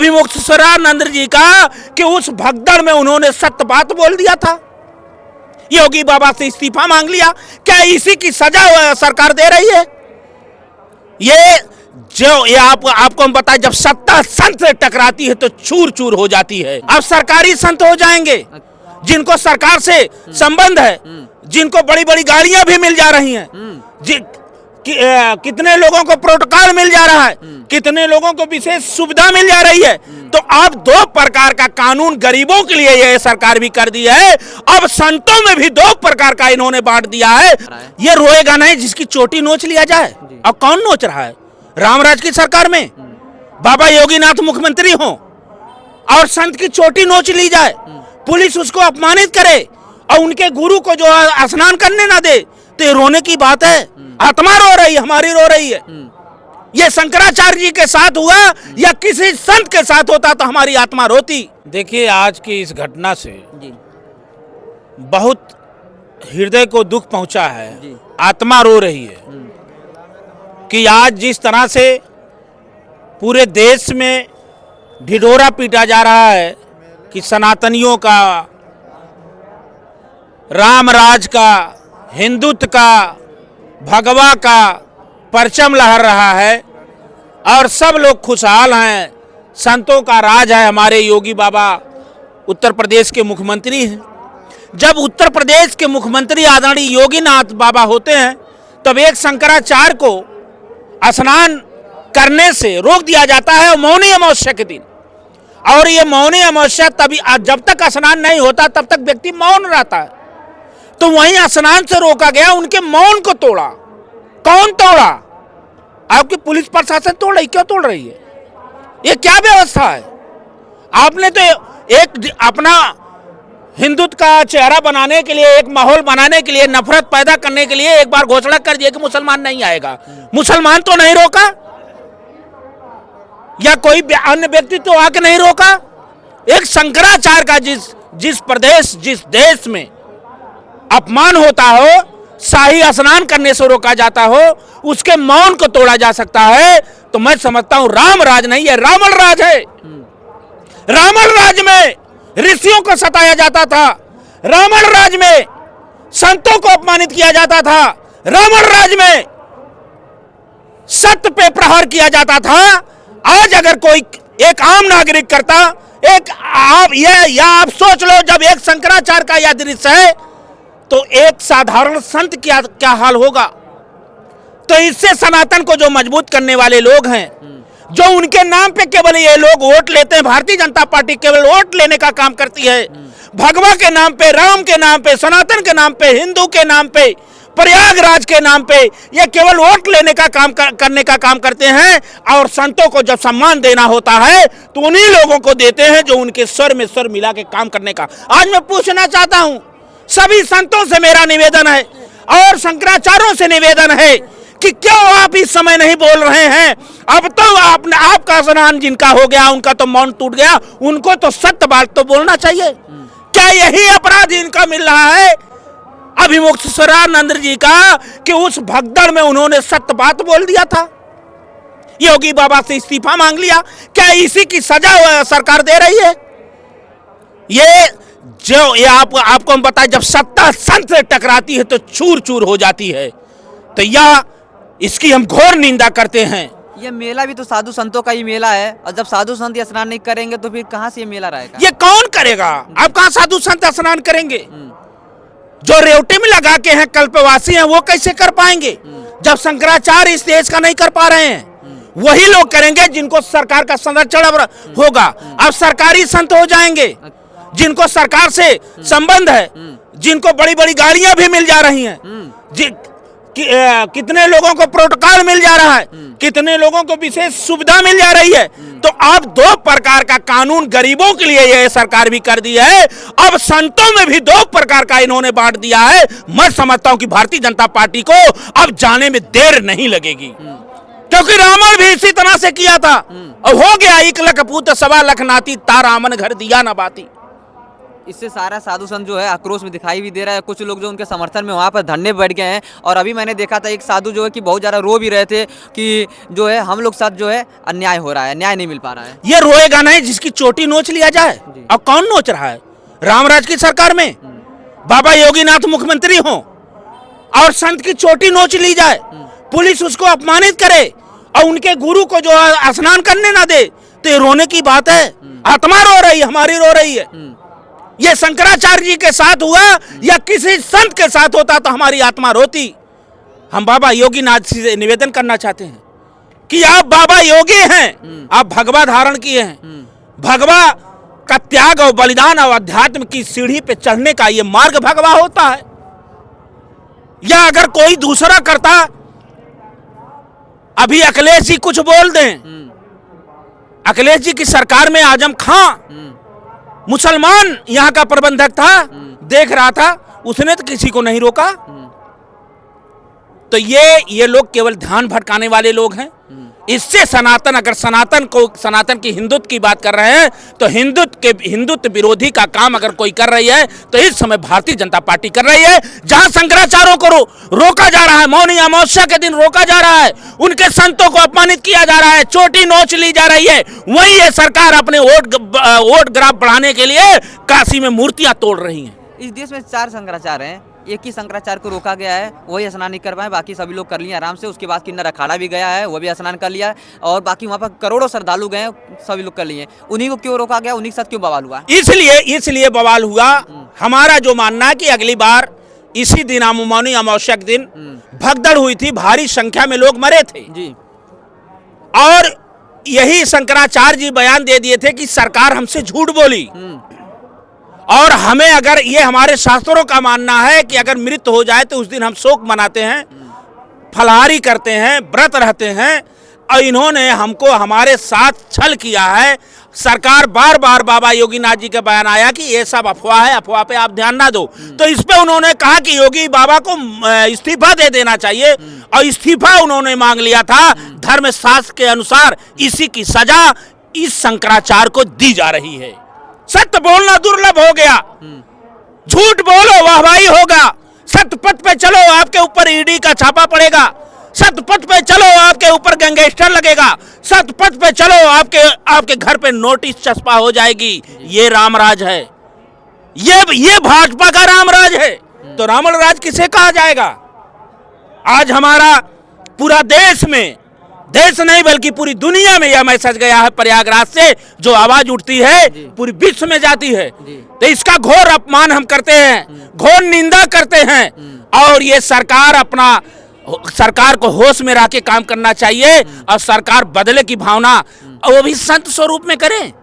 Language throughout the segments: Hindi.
अभिमुक्तेश्वरानंद जी का कि उस भगदड़ में उन्होंने सत्य बात बोल दिया था, योगी बाबा से इस्तीफा मांग लिया। क्या इसी की सजा सरकार दे रही है? ये आपको हम बताएं, जब सत्ता संत से टकराती है तो चूर चूर हो जाती है। अब सरकारी संत हो जाएंगे जिनको सरकार से संबंध है, जिनको बड़ी बड़ी गाड़ियां भी मिल जा रही हैं, कितने लोगों को प्रोटोकॉल मिल जा रहा है, कितने लोगों को विशेष सुविधा मिल जा रही है। तो अब दो प्रकार का कानून गरीबों के लिए यह सरकार भी कर दी है। अब संतों में भी दो प्रकार का इन्होंने बांट दिया है। ये रोएगा नहीं जिसकी चोटी नोच लिया जाए। अब कौन नोच रहा है? रामराज की सरकार में बाबा योगीनाथ मुख्यमंत्री हो और संत की चोटी नोच ली जाए, पुलिस उसको अपमानित करे और उनके गुरु को जो स्नान करने ना दे, तो ये रोने की बात है। आत्मा रो रही है, हमारी रो रही है। ये शंकराचार्य जी के साथ हुआ या किसी संत के साथ होता तो हमारी आत्मा रोती। देखिए, आज की इस घटना से बहुत हृदय को दुख पहुंचा है, आत्मा रो रही है कि आज जिस तरह से पूरे देश में ढिढोरा पीटा जा रहा है कि सनातनियों का, रामराज का, हिंदुत्व का, भगवा का परचम लहर रहा है और सब लोग खुशहाल हैं। संतों का राज है। हमारे योगी बाबा उत्तर प्रदेश के मुख्यमंत्री हैं। जब उत्तर प्रदेश के मुख्यमंत्री आदरणीय योगीनाथ बाबा होते हैं, तब एक शंकराचार्य को स्नान करने से रोक दिया जाता है मौनी अमावस्या के दिन। और ये मौनी अमावस्या तभी, जब तक स्नान नहीं होता तब तक व्यक्ति मौन रहता है। तो वहीं स्नान से रोका गया, उनके मौन को तोड़ा। कौन तोड़ा? आपकी पुलिस प्रशासन तोड़ रही। क्यों तोड़ रही है? ये क्या व्यवस्था है? आपने तो एक अपना हिंदुत्व का चेहरा बनाने के लिए, एक माहौल बनाने के लिए, नफरत पैदा करने के लिए एक बार घोषणा कर दिया कि मुसलमान नहीं आएगा। मुसलमान तो नहीं रोका, या कोई अन्य व्यक्ति तो आके नहीं रोका। एक शंकराचार्य का जिस प्रदेश, जिस देश में अपमान होता हो, शाही स्नान करने से रोका जाता हो, उसके मौन को तोड़ा जा सकता है। तो मैं समझता हूं रामराज नहीं है, रावण राज है। रावण राज में ऋषियों को सताया जाता था, रावण राज में संतों को अपमानित किया जाता था, रावण राज में सत्य पे प्रहार किया जाता था। आज अगर कोई एक आम नागरिक करता, आप सोच लो, जब एक शंकराचार्य का यह दृश्य है तो एक साधारण संत क्या हाल होगा। तो इससे सनातन को जो मजबूत करने वाले लोग हैं, जो उनके नाम पे केवल ये लोग वोट लेते हैं, भारतीय जनता पार्टी केवल वोट लेने का काम करती है। भगवा के नाम पे, राम के नाम पे, सनातन के नाम पे, हिंदू के नाम पे, प्रयागराज के नाम पे, ये केवल वोट लेने का काम करने का काम करते हैं। और संतों को जब सम्मान देना होता है तो उन्हीं लोगों को देते हैं जो उनके स्वर में स्वर मिला के काम करने का। आज मैं पूछना चाहता हूं, सभी संतों से मेरा निवेदन है और शंकराचार्यों से निवेदन है कि क्यों आप इस समय नहीं बोल रहे हैं? अब तो आपका स्नान जिनका हो गया, उनका तो मौन टूट गया, उनको तो सत्य बात तो बोलना चाहिए। क्या यही अपराध इनका मिल रहा है अभिमुक्तेश्वरानंद जी का कि उस भगदड़ में उन्होंने सत्य बात बोल दिया था, योगी बाबा से इस्तीफा मांग लिया? क्या इसी की सजा सरकार दे रही है? ये आपको हम बताएं, जब सत्ता संत से टकराती है तो चूर चूर हो जाती है। तो इसकी हम घोर निंदा करते हैं। ये मेला भी तो साधु संतों का ही मेला है, और जब साधु संत स्नान नहीं करेंगे तो फिर कहाँ से ये मेला रहेगा? ये कौन करेगा? अब कहाँ साधु संत स्नान करेंगे? जो रेवटी में लगा के हैं, कल्पवासी हैं, वो कैसे कर पाएंगे? जब शंकराचार्य इस देश का नहीं कर पा रहे हैं, वही लोग करेंगे जिनको सरकार का संरक्षण होगा। अब सरकारी संत हो जाएंगे जिनको सरकार से संबंध है, जिनको बड़ी बड़ी गाड़ियां भी मिल जा रही हैं, कितने लोगों को प्रोटोकॉल मिल जा रहा है, कितने लोगों को विशेष सुविधा मिल जा रही है। तो अब दो प्रकार का कानून गरीबों के लिए यह सरकार भी कर दी है। अब संतों में भी दो प्रकार का इन्होंने बांट दिया है। मैं समझता हूं कि भारतीय जनता पार्टी को अब जाने में देर नहीं लगेगी, क्योंकि रावण भी इसी तरह से किया था और हो गया। 1 लाख पूत 1.25 लाख नाती, ता रामन घर दिया न बाती। इससे सारा साधु संत जो है आक्रोश में दिखाई भी दे रहा है। कुछ लोग जो उनके समर्थन में वहाँ पर धरने पे बैठ गए हैं। और अभी मैंने देखा था एक साधु जो है कि बहुत ज़्यादा रो भी रहे थे कि जो है हम लोग साथ जो है अन्याय हो रहा है, न्याय नहीं मिल पा रहा है। ये रोएगा नहीं जिसकी चोटी नोच लिया जाए। जी। और कौन नोच रहा है? रामराज की सरकार में बाबा योगीनाथ मुख्यमंत्री हो और संत की चोटी नोच ली जाए, पुलिस उसको अपमानित करे और उनके गुरु को जो है स्नान करने ना दे, तो ये रोने की बात है। आत्मा रो रही है, हमारी रो रही है। ये शंकराचार्य जी के साथ हुआ या किसी संत के साथ होता तो हमारी आत्मा रोती। हम बाबा योगीनाथ से निवेदन करना चाहते हैं कि आप बाबा योगी हैं, आप भगवा धारण किए हैं। भगवा का त्याग और बलिदान और अध्यात्म की सीढ़ी पे चढ़ने का ये मार्ग भगवा होता है। या अगर कोई दूसरा करता, अभी अखिलेश जी कुछ बोल दें, अखिलेश जी की सरकार में आजम खां मुसलमान यहां का प्रबंधक था, देख रहा था, उसने तो किसी को नहीं रोका। तो ये लोग केवल ध्यान भटकाने वाले लोग हैं। इससे सनातन, अगर सनातन की हिंदुत्व की बात कर रहे हैं तो हिंदुत्व विरोधी का काम अगर कोई कर रही है तो इस समय भारतीय जनता पार्टी कर रही है। जहां शंकराचार्यों को रोका जा रहा है, मौनी अमावस्या के दिन रोका जा रहा है, उनके संतों को अपमानित किया जा रहा है, चोटी नोच ली जा रही है, वहीं ये सरकार अपने वोट ग्राफ बढ़ाने के लिए काशी में मूर्तियां तोड़ रही है। इस देश में 4 शंकराचार्य हैं, एक ही शंकराचार्य को रोका गया है, वही स्नान नहीं कर पाए, बाकी सभी लोग कर लिए आराम से। उसके बाद किन्नर अखाड़ा भी गया है, वो भी स्नान कर लिया, और बाकी वहाँ पर करोड़ों श्रद्धालु गए हैं, सभी लोग कर लिए। उन्हीं को क्यों रोका गया, उन्हीं के साथ क्यों बवाल हुआ? इसलिए बवाल हुआ। हमारा जो मानना है कि अगली बार इसी दिन मौनी अमावस्या के दिन भगदड़ हुई थी, भारी संख्या में लोग मरे थे जी। और यही शंकराचार्य जी बयान दे दिए थे कि सरकार हमसे झूठ बोली। और हमें, अगर ये हमारे शास्त्रों का मानना है कि अगर मृत्यु हो जाए तो उस दिन हम शोक मनाते हैं, फलाहारी करते हैं, व्रत रहते हैं, और इन्होंने हमको हमारे साथ छल किया है। सरकार बार बार बाबा योगीनाथ जी का बयान आया कि ये सब अफवाह है, अफवाह पे आप ध्यान ना दो, तो इस पे उन्होंने कहा कि योगी बाबा को इस्तीफा दे देना चाहिए, और इस्तीफा उन्होंने मांग लिया था। धर्मशास्त्र के अनुसार इसी की सजा इस शंकराचार्य को दी जा रही है। सत्य बोलना दुर्लभ हो गया, झूठ बोलो वाहवाही होगा। सत्य पथ पे चलो, आपके ऊपर ईडी का छापा पड़ेगा। सत्य पथ पे चलो, आपके ऊपर गैंगस्टर लगेगा। सत्य पथ पे चलो, आपके घर पे नोटिस चस्पा हो जाएगी। ये रामराज है, ये भाजपा का रामराज है। तो रामराज किसे कहा जाएगा? आज हमारा पूरा देश नहीं बल्कि पूरी दुनिया में यह मैसेज गया है प्रयागराज से, जो आवाज उठती है पूरी विश्व में जाती है। तो इसका घोर अपमान हम करते हैं, घोर निंदा करते हैं। और ये सरकार को होश में रख के काम करना चाहिए, और सरकार बदले की भावना वो भी संत स्वरूप में करें,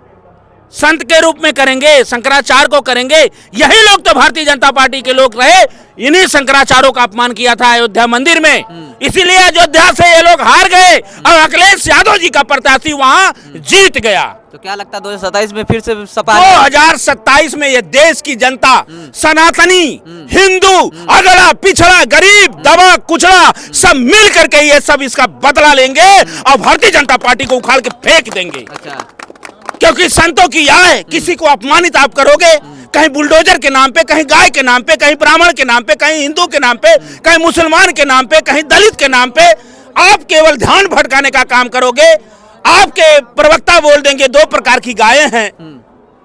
संत के रूप में करेंगे, शंकराचार्य को करेंगे। यही लोग तो भारतीय जनता पार्टी के लोग रहे, इन्हीं शंकराचार्यों का अपमान किया था अयोध्या मंदिर में। इसीलिए अयोध्या से ये लोग हार गए और अखिलेश यादव जी का प्रत्याशी वहां जीत गया। तो क्या लगता है 2027 में फिर से सपा? 2027 में ये देश की जनता, सनातनी, हिंदू, अगड़ा पिछड़ा, गरीब, दबा कुचड़ा, सब मिल करके ये सब इसका बदला लेंगे और भारतीय जनता पार्टी को उखाड़ के फेंक देंगे। अच्छा। क्योंकि संतों की आय, किसी को अपमानित आप करोगे, कहीं बुलडोजर के नाम पे, कहीं गाय के नाम पे, कहीं ब्राह्मण के नाम पे, कहीं हिंदू के नाम पे, कहीं मुसलमान के नाम पे, कहीं दलित के नाम पे, आप केवल ध्यान भटकाने का काम करोगे। आपके प्रवक्ता बोल देंगे 2 प्रकार की गायें हैं,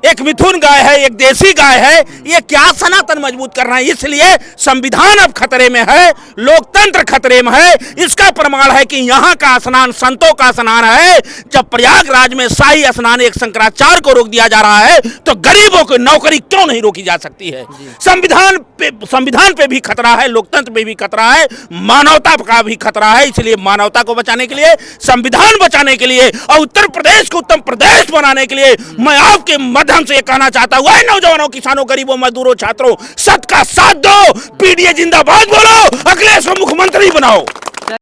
एक मिथुन गाय है, एक देसी गाय है। ये क्या सनातन मजबूत करना है? इसलिए संविधान अब खतरे में है, लोकतंत्र खतरे में है। इसका प्रमाण है कि यहाँ का स्नान संतों का स्नान है। जब प्रयागराज में शाही स्नान एक शंकराचार्य को रोक दिया जा रहा है तो गरीबों की नौकरी क्यों नहीं रोकी जा सकती है? संविधान पे भी खतरा है, लोकतंत्र पे भी खतरा है, मानवता का भी खतरा है। इसलिए मानवता को बचाने के लिए, संविधान बचाने के लिए और उत्तर प्रदेश को उत्तम प्रदेश बनाने के लिए मैं आपके मध्य से कहना चाहता हूं, नौजवानों, किसानों, गरीबों, मजदूरों, छात्रों, सत का साथ दो, पीडीए जिंदाबाद बोलो, अखिलेश को मुख्यमंत्री बनाओ।